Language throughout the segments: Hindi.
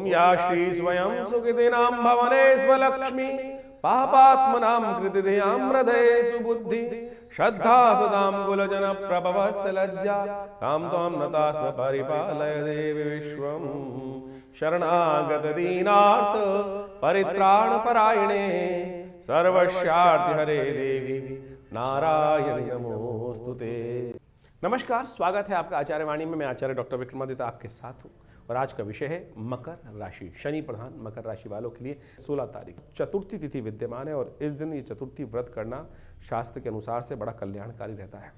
या श्री स्वयं सुकृतिनां भवने स्वलक्ष्मी पापात्मनां कृतिधियां हृदये सुबुद्धि श्रद्धा सदां कुलजन प्रभवस्य लज्जा तां त्वां नतास्म परिपालय देवी विश्वम् शरणागत दीनार्थ परित्राण परायणे सर्वस्यार्थ हरे देवी नारायणी नमोस्तुते। नमस्कार, स्वागत है आपका आचार्य वाणी में। मैं आचार्य डॉक्टर विक्रमादित्य आपके साथ हूँ और आज का विषय है मकर राशि। शनि प्रधान मकर राशि वालों के लिए 16 तारीख चतुर्थी तिथि विद्यमान है और इस दिन ये चतुर्थी व्रत करना शास्त्र के अनुसार से बड़ा कल्याणकारी रहता है।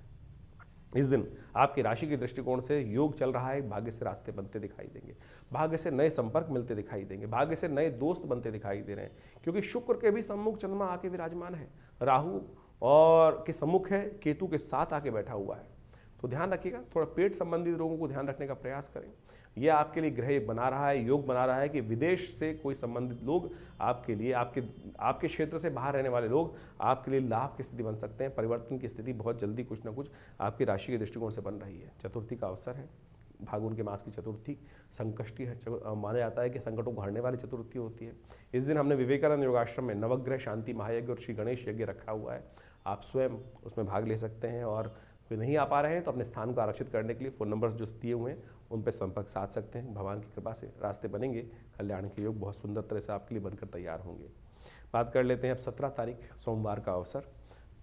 इस दिन आपकी राशि के दृष्टिकोण से योग चल रहा है, भाग्य से रास्ते बनते दिखाई देंगे, भाग्य से नए संपर्क मिलते दिखाई देंगे, भाग्य से नए दोस्त बनते दिखाई दे रहे हैं, क्योंकि शुक्र के भी सम्मुख चंद्रमा आके विराजमान है, राहु और के सम्मुख है, केतु के साथ आके बैठा हुआ है। तो ध्यान रखिएगा, थोड़ा पेट संबंधित रोगों को ध्यान रखने का प्रयास करें। यह आपके लिए ग्रह बना रहा है, योग बना रहा है कि विदेश से कोई संबंधित लोग आपके लिए, आपके क्षेत्र से बाहर रहने वाले लोग आपके लिए लाभ की स्थिति बन सकते हैं। परिवर्तन की स्थिति बहुत जल्दी कुछ ना कुछ आपकी राशि के दृष्टिकोण से बन रही है। चतुर्थी का अवसर है, फागुन के मास की चतुर्थी संकष्टी है। माना जाता है कि संकटों को हरने वाली चतुर्थी होती है। इस दिन हमने विवेकानंद योगाश्रम में नवग्रह शांति महायज्ञ और श्री गणेश यज्ञ रखा हुआ है। आप स्वयं उसमें भाग ले सकते हैं और वे नहीं आ पा रहे हैं तो अपने स्थान को आरक्षित करने के लिए फ़ोन नंबर्स जो दिए हुए हैं उन पर संपर्क साध सकते हैं। भगवान की कृपा से रास्ते बनेंगे, कल्याण के योग बहुत सुंदर तरह से आपके लिए बनकर तैयार होंगे। बात कर लेते हैं अब 17 तारीख सोमवार का अवसर।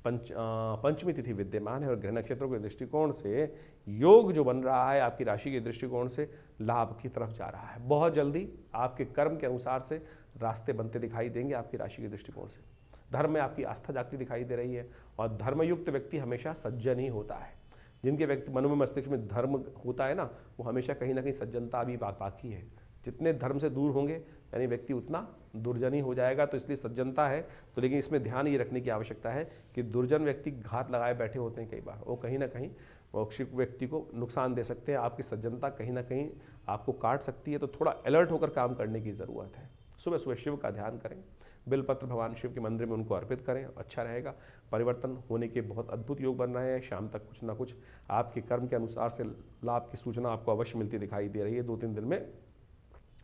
पंचमी तिथि विद्यमान है और ग्रह नक्षत्रों के दृष्टिकोण से योग जो बन रहा है आपकी राशि के दृष्टिकोण से लाभ की तरफ जा रहा है। बहुत जल्दी आपके कर्म के अनुसार से रास्ते बनते दिखाई देंगे आपकी राशि के दृष्टिकोण से। धर्म में आपकी आस्था जागती दिखाई दे रही है और धर्मयुक्त व्यक्ति हमेशा सज्जन ही होता है। जिनके व्यक्ति मन में मस्तिष्क में धर्म होता है ना, वो हमेशा कहीं ना कहीं सज्जनता भी बाकी है। जितने धर्म से दूर होंगे यानी व्यक्ति उतना दुर्जन ही हो जाएगा। तो इसलिए सज्जनता है तो, लेकिन इसमें ध्यान ये रखने की आवश्यकता है कि दुर्जन व्यक्ति घात लगाए बैठे होते हैं। कई बार वो कहीं ना कहीं व्यक्ति को नुकसान दे सकते हैं। आपकी सज्जनता कहीं ना कहीं आपको काट सकती है, तो थोड़ा अलर्ट होकर काम करने की ज़रूरत है। सुबह सुबह शिव का ध्यान करें, बिलपत्र भगवान शिव के मंदिर में उनको अर्पित करें, अच्छा रहेगा। परिवर्तन होने के बहुत अद्भुत योग बन रहे हैं। शाम तक कुछ ना कुछ आपके कर्म के अनुसार से लाभ की सूचना आपको अवश्य मिलती दिखाई दे रही है। 2-3 दिन में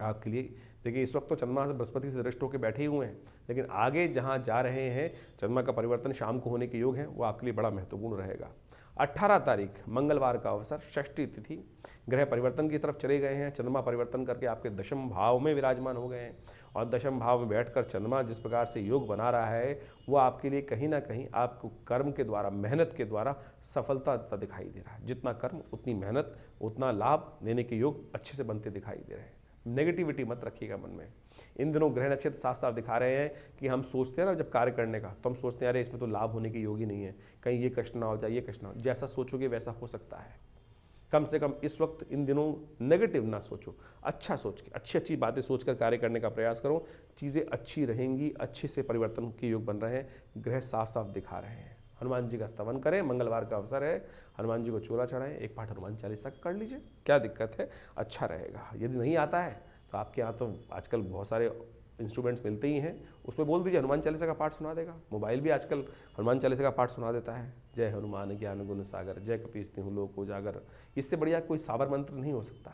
आपके लिए देखिए, इस वक्त तो चंद्रमा से बृहस्पति से दृष्ट होकर बैठे ही हुए हैं, लेकिन आगे जहाँ जा रहे हैं चंद्रमा का परिवर्तन शाम को होने के योग हैं, वो आपके लिए बड़ा महत्वपूर्ण रहेगा। 18 तारीख मंगलवार का अवसर, षष्ठी तिथि, ग्रह परिवर्तन की तरफ चले गए हैं। चंद्रमा परिवर्तन करके आपके दशम भाव में विराजमान हो गए हैं और दशम भाव में बैठकर चंद्रमा जिस प्रकार से योग बना रहा है वो आपके लिए कहीं ना कहीं आपको कर्म के द्वारा, मेहनत के द्वारा सफलता दिखाई दे रहा है। जितना कर्म उतनी मेहनत, उतना लाभ देने के योग अच्छे से बनते दिखाई दे रहे हैं। नेगेटिविटी मत रखिएगा मन में। इन दिनों ग्रह नक्षत्र साफ साफ दिखा रहे हैं कि हम सोचते हैं ना जब कार्य करने का, तो हम सोचते हैं अरे इसमें तो लाभ होने की योग ही नहीं है, कहीं ये कष्ट ना हो जाए, ये कष्ट ना हो। जैसा सोचोगे वैसा हो सकता है। कम से कम इस वक्त इन दिनों नेगेटिव ना सोचो, अच्छा सोच के अच्छी बातें सोचकर कार्य करने का प्रयास करो। चीज़ें अच्छी रहेंगी, अच्छे से परिवर्तन के योग बन रहे हैं, ग्रह साफ साफ दिखा रहे हैं। हनुमान जी का स्तवन करें, मंगलवार का अवसर है, हनुमान जी को चोला चढ़ाएं, एक पाठ हनुमान चालीसा कर लीजिए, क्या दिक्कत है, अच्छा रहेगा। यदि नहीं आता है तो आपके यहाँ तो आजकल बहुत सारे इंस्ट्रूमेंट्स मिलते ही हैं, उसमें बोल दीजिए हनुमान चालीसा का पाठ सुना देगा। मोबाइल भी आजकल हनुमान चालीसा का पाठ सुना देता है। जय हनुमान ज्ञान गुण सागर, जय कपीस तिहुँ लोक उजागर। इससे बढ़िया कोई साबर मंत्र नहीं हो सकता।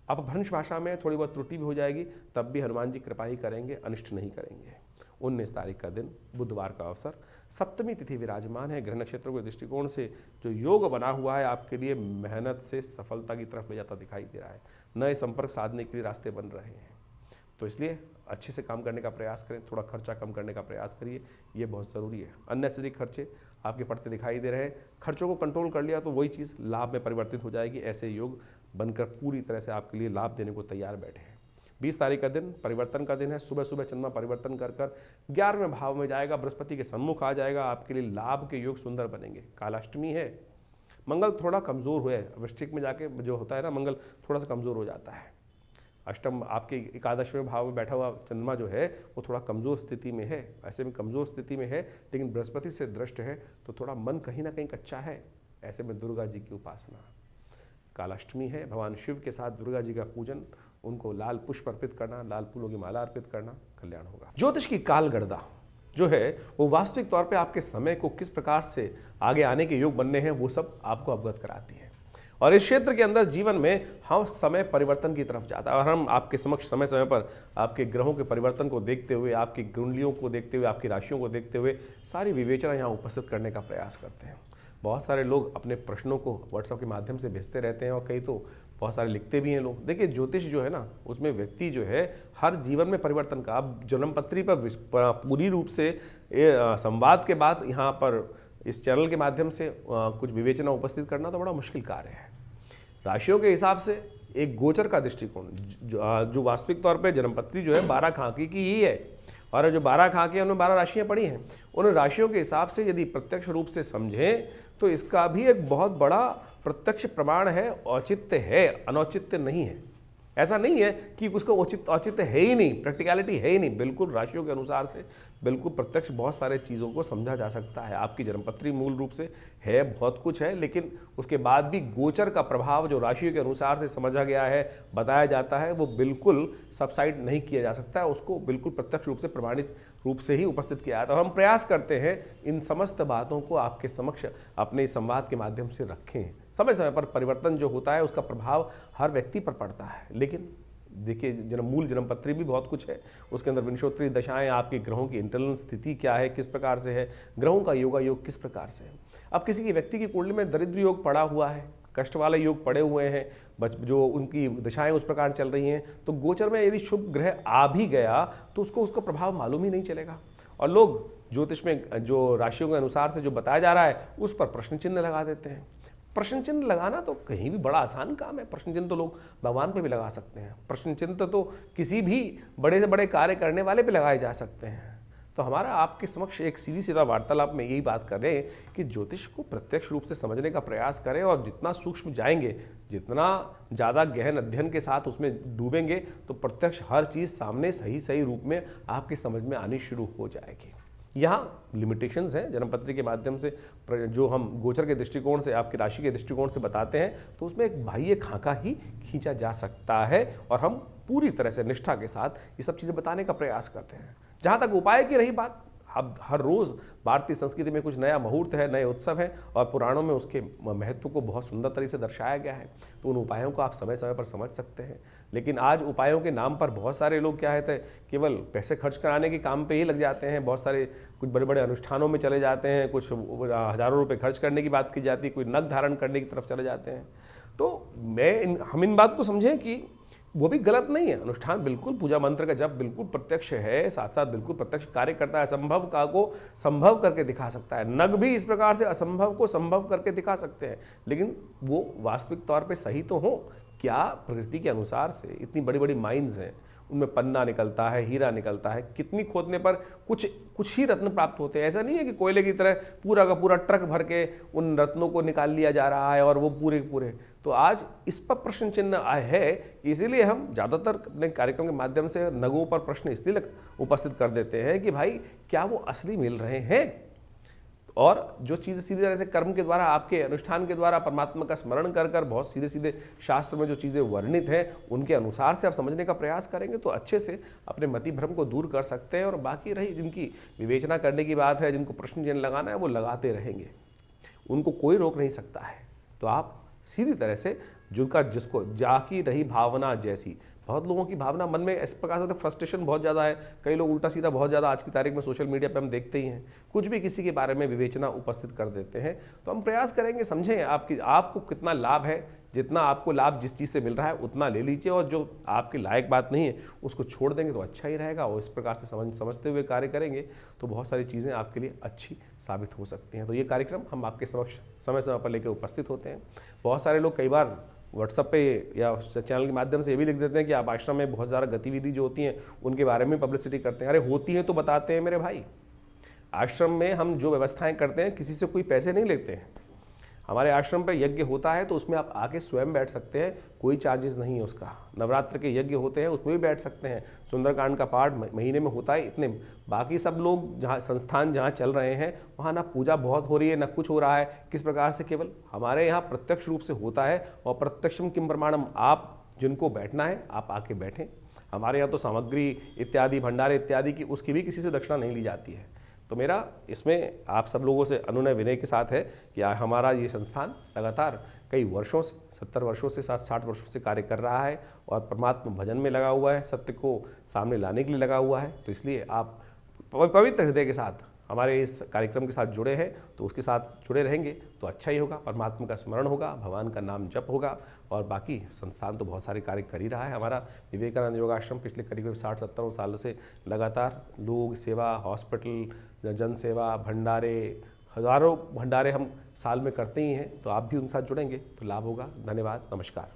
अब भ्रंश भाषा में थोड़ी बहुत त्रुटि भी हो जाएगी, तब भी हनुमान जी कृपा ही करेंगे, अनिष्ट नहीं करेंगे। 19 तारीख का दिन बुधवार का अवसर, सप्तमी तिथि विराजमान है। ग्रह नक्षत्रों के दृष्टिकोण से जो योग बना हुआ है आपके लिए मेहनत से सफलता की तरफ ले जाता दिखाई दे रहा है। नए संपर्क साधने के लिए रास्ते बन रहे हैं, तो इसलिए अच्छे से काम करने का प्रयास करें। थोड़ा खर्चा कम करने का प्रयास करिए, ये बहुत ज़रूरी है। अननेसेसरी खर्चे आपके पड़ते दिखाई दे रहे हैं, खर्चों को कंट्रोल कर लिया तो वही चीज़ लाभ में परिवर्तित हो जाएगी। ऐसे योग बनकर पूरी तरह से आपके लिए लाभ देने को तैयार बैठे हैं। 20 तारीख का दिन परिवर्तन का दिन है। सुबह सुबह चंद्रमा परिवर्तन कर 11वें भाव में जाएगा, बृहस्पति के सम्मुख आ जाएगा। आपके लिए लाभ के योग सुंदर बनेंगे। कालाष्टमी है, मंगल थोड़ा कमज़ोर हुआ है। वृश्चिक में जाके जो होता है ना, मंगल थोड़ा सा कमज़ोर हो जाता है। अष्टम आपके 11वें भाव में बैठा हुआ चंद्रमा जो है वो थोड़ा कमज़ोर स्थिति में है। ऐसे में कमज़ोर स्थिति में है, लेकिन बृहस्पति से दृष्ट है तो थोड़ा मन कहीं ना कहीं कच्चा है। ऐसे में दुर्गा जी की उपासना, कालाष्टमी है, भगवान शिव के साथ दुर्गा जी का पूजन, उनको लाल पुष्प अर्पित करना, लाल फूलों की माला अर्पित करना, कल्याण होगा। ज्योतिष की कालगणना जो है वो वास्तविक तौर पे आपके समय को किस प्रकार से आगे आने के योग बनने हैं वो सब आपको अवगत कराती है। और इस क्षेत्र के अंदर जीवन में हम समय परिवर्तन की तरफ जाता है और हम आपके समक्ष समय समय पर आपके ग्रहों के परिवर्तन को देखते हुए, आपकी कुंडलियों को देखते हुए, आपकी राशियों को देखते हुए सारी विवेचना यहाँ उपस्थित करने का प्रयास करते हैं। बहुत सारे लोग अपने प्रश्नों को व्हाट्सएप के माध्यम से भेजते रहते हैं और कई तो बहुत सारे लिखते भी हैं लोग। देखिए, ज्योतिष जो है ना, उसमें व्यक्ति जो है हर जीवन में परिवर्तन का, अब जन्मपत्री पर पूरी रूप से संवाद के बाद यहाँ पर इस चैनल के माध्यम से कुछ विवेचना उपस्थित करना तो बड़ा मुश्किल कार्य है। राशियों के हिसाब से एक गोचर का दृष्टिकोण जो वास्तविक तौर पे जन्मपत्री जो है 12 खाकी की ही है, और जो 12 खाकी है उनमें 12 राशियां पड़ी हैं। उन राशियों के हिसाब से यदि प्रत्यक्ष रूप से समझें तो इसका भी एक बहुत बड़ा प्रत्यक्ष प्रमाण है, औचित्य है, अनौचित्य नहीं है। ऐसा नहीं है कि उसका औचित्य है ही नहीं, प्रैक्टिकलिटी है ही नहीं। बिल्कुल राशियों के अनुसार से बिल्कुल प्रत्यक्ष बहुत सारे चीज़ों को समझा जा सकता है। आपकी जन्मपत्री मूल रूप से है, बहुत कुछ है, लेकिन उसके बाद भी गोचर का प्रभाव जो राशियों के अनुसार से समझा गया है, बताया जाता है, वो बिल्कुल सबसाइड नहीं किया जा सकता है। उसको बिल्कुल प्रत्यक्ष रूप से प्रमाणित रूप से ही उपस्थित किया जाता है। तो हम प्रयास करते हैं इन समस्त बातों को आपके समक्ष अपने संवाद के माध्यम से रखें। समय समय पर परिवर्तन जो होता है उसका प्रभाव हर व्यक्ति पर पड़ता है, लेकिन देखिए मूल जन्मपत्री भी बहुत कुछ है, उसके अंदर विंशोत्तरी दशाएं, आपके ग्रहों की इंटरनल स्थिति क्या है, किस प्रकार से है, ग्रहों का योगा योग किस प्रकार से है। अब किसी की व्यक्ति की कुंडली में दरिद्र योग पड़ा हुआ है, कष्ट वाले योग पड़े हुए हैं, जो उनकी दशाएं उस प्रकार चल रही हैं, तो गोचर में यदि शुभ ग्रह आ भी गया तो उसका प्रभाव मालूम ही नहीं चलेगा। और लोग ज्योतिष में जो राशियों के अनुसार से जो बताया जा रहा है उस पर प्रश्न चिन्ह लगा देते हैं। प्रश्न चिन्ह लगाना तो कहीं भी बड़ा आसान काम है। प्रश्न चिन्ह तो लोग भगवान पे भी लगा सकते हैं। प्रश्न चिन्ह तो किसी भी बड़े से बड़े कार्य करने वाले पे लगाए जा सकते हैं। तो हमारा आपके समक्ष एक सीधी सीधा वार्तालाप में यही बात कर रहे हैं कि ज्योतिष को प्रत्यक्ष रूप से समझने का प्रयास करें, और जितना सूक्ष्म जाएंगे, जितना ज़्यादा गहन अध्ययन के साथ उसमें डूबेंगे, तो प्रत्यक्ष हर चीज़ सामने सही सही रूप में आपकी समझ में आनी शुरू हो जाएगी। यहाँ लिमिटेशंस हैं जन्मपत्री के माध्यम से जो हम गोचर के दृष्टिकोण से, आपकी राशि के दृष्टिकोण से बताते हैं, तो उसमें एक बाह्य खाका ही खींचा जा सकता है, और हम पूरी तरह से निष्ठा के साथ ये सब चीज़ें बताने का प्रयास करते हैं। जहाँ तक उपाय की रही बात, अब हर रोज़ भारतीय संस्कृति में कुछ नया मुहूर्त है, नए उत्सव हैं, और पुराणों में उसके महत्व को बहुत सुंदर तरीके से दर्शाया गया है। तो उन उपायों को आप समय समय पर समझ सकते हैं। लेकिन आज उपायों के नाम पर बहुत सारे लोग क्या है, केवल पैसे खर्च कराने के काम पे ही लग जाते हैं। बहुत सारे कुछ बड़े बड़े अनुष्ठानों में चले जाते हैं, कुछ हज़ारों रुपये खर्च करने की बात की जाती है, कोई नग धारण करने की तरफ चले जाते हैं। तो हम इन बात को समझें कि वो भी गलत नहीं है। अनुष्ठान बिल्कुल, पूजा मंत्र का जब बिल्कुल प्रत्यक्ष है, साथ साथ बिल्कुल प्रत्यक्ष कार्य करता है, असंभव का को संभव करके दिखा सकता है। नग भी इस प्रकार से असंभव को संभव करके दिखा सकते हैं, लेकिन वो वास्तविक तौर पे सही तो हो क्या? प्रकृति के अनुसार से इतनी बड़ी बड़ी माइंस हैं, उनमें पन्ना निकलता है, हीरा निकलता है, कितनी खोदने पर कुछ ही रत्न प्राप्त होते हैं। ऐसा नहीं है कि कोयले की तरह पूरा का पूरा ट्रक भर के उन रत्नों को निकाल लिया जा रहा है और वो पूरे। तो आज इस पर प्रश्न चिन्ह है, इसीलिए हम ज़्यादातर अपने कार्यक्रम के माध्यम से नगों पर प्रश्न इसलिए उपस्थित कर देते हैं कि भाई क्या वो असली मिल रहे हैं। और जो चीज़ें सीधी तरह से कर्म के द्वारा, आपके अनुष्ठान के द्वारा परमात्मा का स्मरण कर बहुत सीधे सीधे शास्त्र में जो चीज़ें वर्णित हैं उनके अनुसार से आप समझने का प्रयास करेंगे तो अच्छे से अपने मति भ्रम को दूर कर सकते हैं। और बाकी रही जिनकी विवेचना करने की बात है, जिनको प्रश्न चिन्ह लगाना है, वो लगाते रहेंगे, उनको कोई रोक नहीं सकता है। तो आप सीधी तरह से जिसको जाकी रही भावना जैसी, बहुत लोगों की भावना मन में इस प्रकार से फ्रस्ट्रेशन बहुत ज़्यादा है। कई लोग उल्टा सीधा बहुत ज़्यादा आज की तारीख में सोशल मीडिया पे हम देखते ही हैं, कुछ भी किसी के बारे में विवेचना उपस्थित कर देते हैं। तो हम प्रयास करेंगे, समझें आपको कितना लाभ है, जितना आपको लाभ जिस चीज़ से मिल रहा है उतना ले लीजिए, और जो आपके लायक बात नहीं है उसको छोड़ देंगे तो अच्छा ही रहेगा। और इस प्रकार से समझते हुए कार्य करेंगे तो बहुत सारी चीज़ें आपके लिए अच्छी साबित हो सकती हैं। तो ये कार्यक्रम हम आपके समक्ष समय समय पर लेकर उपस्थित होते हैं। बहुत सारे लोग कई बार व्हाट्सएप पे या चैनल के माध्यम से ये भी लिख देते हैं कि आप आश्रम में बहुत ज़्यादा गतिविधि जो होती हैं उनके बारे में पब्लिसिटी करते हैं। अरे होती हैं तो बताते हैं मेरे भाई। आश्रम में हम जो व्यवस्थाएं करते हैं किसी से कोई पैसे नहीं लेते हैं। हमारे आश्रम पर यज्ञ होता है तो उसमें आप आके स्वयं बैठ सकते हैं, कोई चार्जेस नहीं है उसका। नवरात्र के यज्ञ होते हैं उसमें भी बैठ सकते हैं। सुंदरकांड का पाठ महीने में होता है इतने। बाकी सब लोग जहाँ संस्थान जहाँ चल रहे हैं वहाँ ना पूजा बहुत हो रही है ना कुछ हो रहा है। किस प्रकार से केवल हमारे यहाँ प्रत्यक्ष रूप से होता है। और प्रत्यक्षम किम प्रमाणम, आप जिनको बैठना है आप आके बैठें। हमारे यहाँ तो सामग्री इत्यादि, भंडारे इत्यादि की उसकी भी किसी से दक्षिणा नहीं ली जाती है। तो मेरा इसमें आप सब लोगों से अनुनय विनय के साथ है कि हमारा ये संस्थान लगातार कई वर्षों से 70 वर्षों से 60 वर्षों से कार्य कर रहा है और परमात्मा भजन में लगा हुआ है, सत्य को सामने लाने के लिए लगा हुआ है। तो इसलिए आप पवित्र हृदय के साथ हमारे इस कार्यक्रम के साथ जुड़े हैं, तो उसके साथ जुड़े रहेंगे तो अच्छा ही होगा। परमात्मा का स्मरण होगा, भगवान का नाम जप होगा और बाकी संस्थान तो बहुत सारे कार्य कर ही रहा है। हमारा विवेकानंद योगाश्रम पिछले करीब 60-70 सालों से लगातार लोग सेवा, हॉस्पिटल, जन सेवा, भंडारे, हज़ारों भंडारे हम साल में करते ही हैं। तो आप भी उनके साथ जुड़ेंगे तो लाभ होगा। धन्यवाद, नमस्कार।